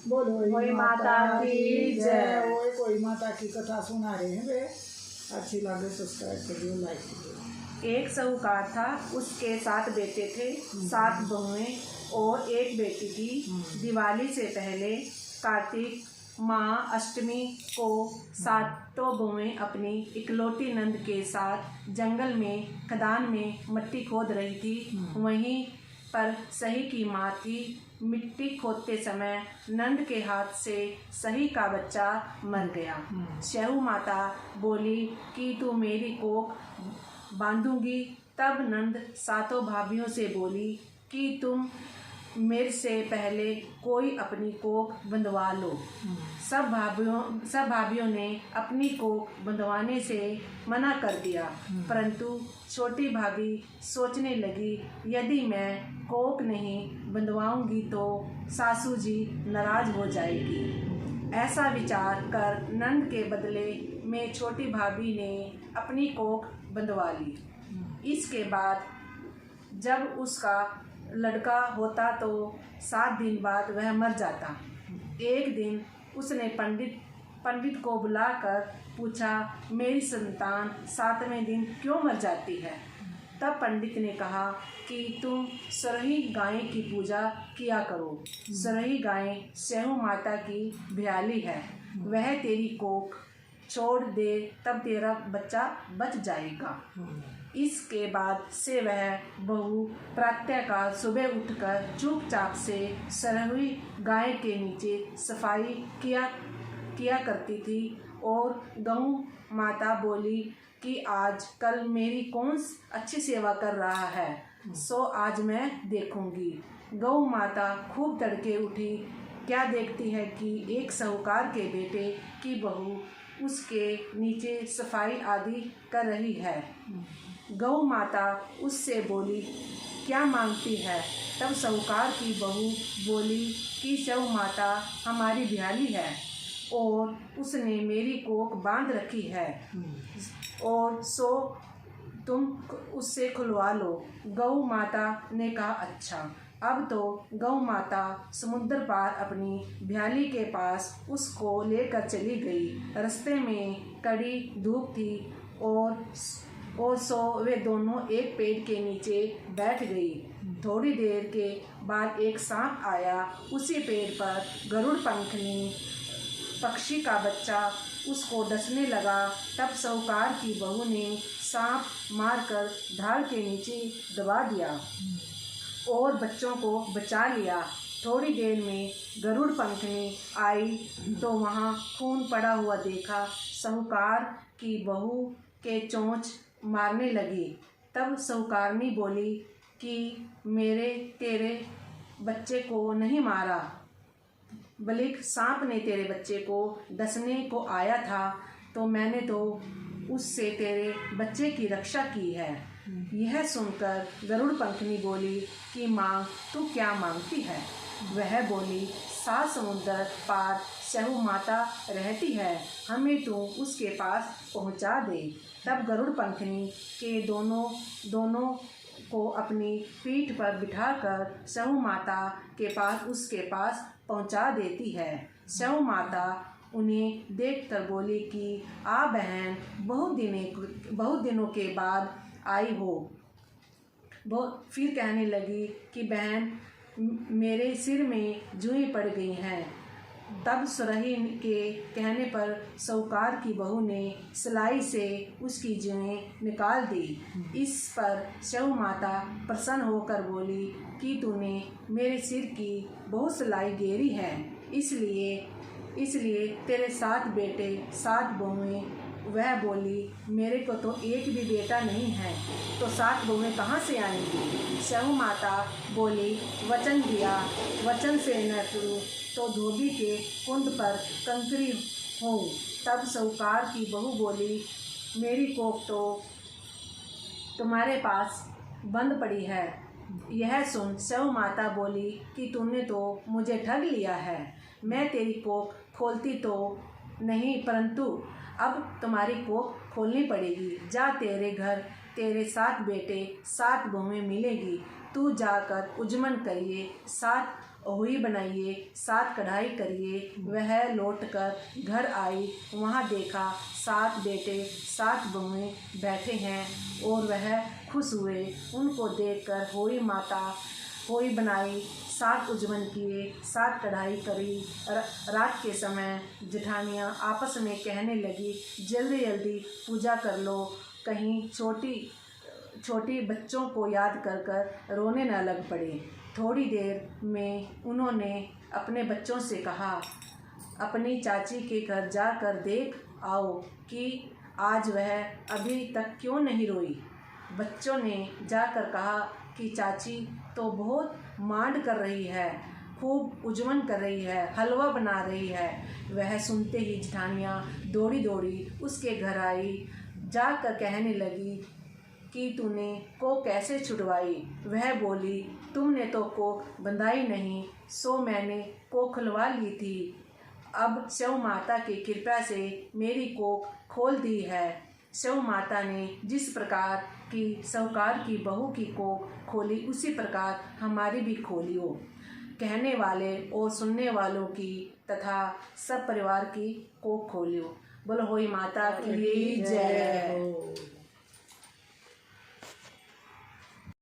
बोलो वही माता की जय। वही कोई माता की कथा सुना रहे हैं वे। अच्छी लगे सब्सक्राइब करिए, लाइक करिए। एक साहूकार था, उसके 7 बेटे थे, 7 बहुएं और एक बेटी थी। दिवाली से पहले कार्तिक माँ अष्टमी को 7 बहुएं अपनी इकलौती नंद के साथ जंगल में खदान में मिट्टी खोद रही थी। वहीं पर सही की माँ थी। मिट्टी खोदते समय नंद के हाथ से सही का बच्चा मर गया। शहू माता बोली कि तू मेरी कोख बांधूंगी। तब नंद 7 भाभियों से बोली कि तुम मेरे से पहले कोई अपनी कोख बंधवा लो। सब भाभियों ने अपनी कोख बंधवाने से मना कर दिया, परंतु छोटी भाभी सोचने लगी, यदि मैं कोख नहीं बंधवाऊंगी तो सासू जी नाराज हो जाएगी। ऐसा विचार कर नंद के बदले में छोटी भाभी ने अपनी कोख बंधवा ली। इसके बाद जब उसका लड़का होता तो 7 दिन बाद वह मर जाता। एक दिन उसने पंडित को बुलाकर पूछा, मेरी संतान 7वें दिन क्यों मर जाती है? तब पंडित ने कहा कि तुम सरही गाय की पूजा किया करो। सरही गाय शहू माता की भ्याली है, वह तेरी कोख छोड़ दे तब तेरा बच्चा बच जाएगा। इसके बाद से वह बहू प्रातःकाल सुबह उठकर चुपचाप से सरही गाय के नीचे सफाई किया करती थी और गऊ माता बोली कि आज कल मेरी कौन अच्छी सेवा कर रहा है, सो आज मैं देखूंगी। गऊ माता खूब तड़के उठी। क्या देखती है कि एक साहूकार के बेटे की बहू उसके नीचे सफाई आदि कर रही है। गऊ माता उससे बोली, क्या मांगती है? तब साहूकार की बहू बोली कि शहू माता हमारी भ्याली है और उसने मेरी कोख बांध रखी है और सो तुम उससे खुलवा लो। गऊ माता ने कहा, अच्छा। अब तो गऊ माता समुद्र पार अपनी भ्याली के पास उसको लेकर चली गई। रास्ते में कड़ी धूप थी और सो वे दोनों एक पेड़ के नीचे बैठ गई। थोड़ी देर के बाद एक सांप आया। उसी पेड़ पर गरुड़ पंखनी पक्षी का बच्चा उसको डसने लगा। तब साहूकार की बहू ने सांप मारकर ढाल के नीचे दबा दिया और बच्चों को बचा लिया। थोड़ी देर में गरुड़ पंखनी आई तो वहाँ खून पड़ा हुआ देखा। साहूकार की बहू के चोंच मारने लगी। तब साहूकारनी बोली कि मेरे तेरे बच्चे को नहीं मारा, बल्कि सांप ने तेरे बच्चे को डसने को आया था, तो मैंने तो उससे तेरे बच्चे की रक्षा की है। यह सुनकर गरुड़ पंखनी बोली कि माँ तू क्या मांगती है? वह बोली, 7 समुंदर पार शहू माता रहती है, हमें तू उसके पास पहुँचा दे। तब गरुड़ पंखनी के दोनों को अपनी पीठ पर बिठाकर शहू माता के पास उसके पास पहुँचा देती है। शहू माता उन्हें देखकर बोली कि आ बहन, बहुत दिनों के बाद आई हो। फिर कहने लगी कि बहन मेरे सिर में जुएं पड़ गई हैं। तब सुरही के कहने पर साहूकार की बहू ने सिलाई से उसकी जुएं निकाल दी। इस पर शहू माता प्रसन्न होकर बोली कि तूने मेरे सिर की बहुत सिलाई गेरी है, इसलिए तेरे 7 बेटे 7 बहुएं। वह बोली, मेरे को तो एक भी बेटा नहीं है, तो 7 बहुएं कहाँ से आएंगी? शहू माता बोली, वचन दिया, वचन से न टूटूं तो धोबी के कुंड पर कंकरी हो। तब साहूकार की बहू बोली, मेरी कोख तो तुम्हारे पास बंद पड़ी है। यह सुन शहू माता बोली कि तूने तो मुझे ठग लिया है। मैं तेरी कोख खोलती तो नहीं, परंतु अब तुम्हारी कोख खोलनी पड़ेगी। जा, तेरे घर तेरे 7 बेटे 7 बहुएं मिलेगी। तू जाकर उजमन करिए 7 हुई बनाइए, 7 कढ़ाई करिए। वह लौटकर घर आई, वहाँ देखा 7 बेटे 7 बहुएं बैठे हैं और वह खुश हुए। उनको देखकर होई माता होई बनाई, 7 उजवन किए, 7 कढ़ाई करी। रात के समय जेठानियाँ आपस में कहने लगी, जल्दी जल्दी पूजा कर लो, कहीं छोटी बच्चों को याद कर कर रोने न लग पड़े। थोड़ी देर में उन्होंने अपने बच्चों से कहा, अपनी चाची के घर जाकर देख आओ कि आज वह अभी तक क्यों नहीं रोई। बच्चों ने जाकर कहा कि चाची तो बहुत मांड कर रही है, खूब उजवन कर रही है, हलवा बना रही है। वह सुनते ही जेठानियाँ दौड़ी दौड़ी उसके घर आई, जाकर कहने लगी कि तूने को कैसे छुड़वाई। वह बोली, तुमने तो कोख बंधाई नहीं, सो मैंने कोख खुलवा ली थी। अब शिव माता की कृपा से मेरी कोख खोल दी है। शिव माता ने जिस प्रकार की साहूकार की बहू की कोख खोली, उसी प्रकार हमारी भी खोलियो। कहने वाले और सुनने वालों की तथा सब परिवार की कोख खोलियो। बोलो होई माता की जय।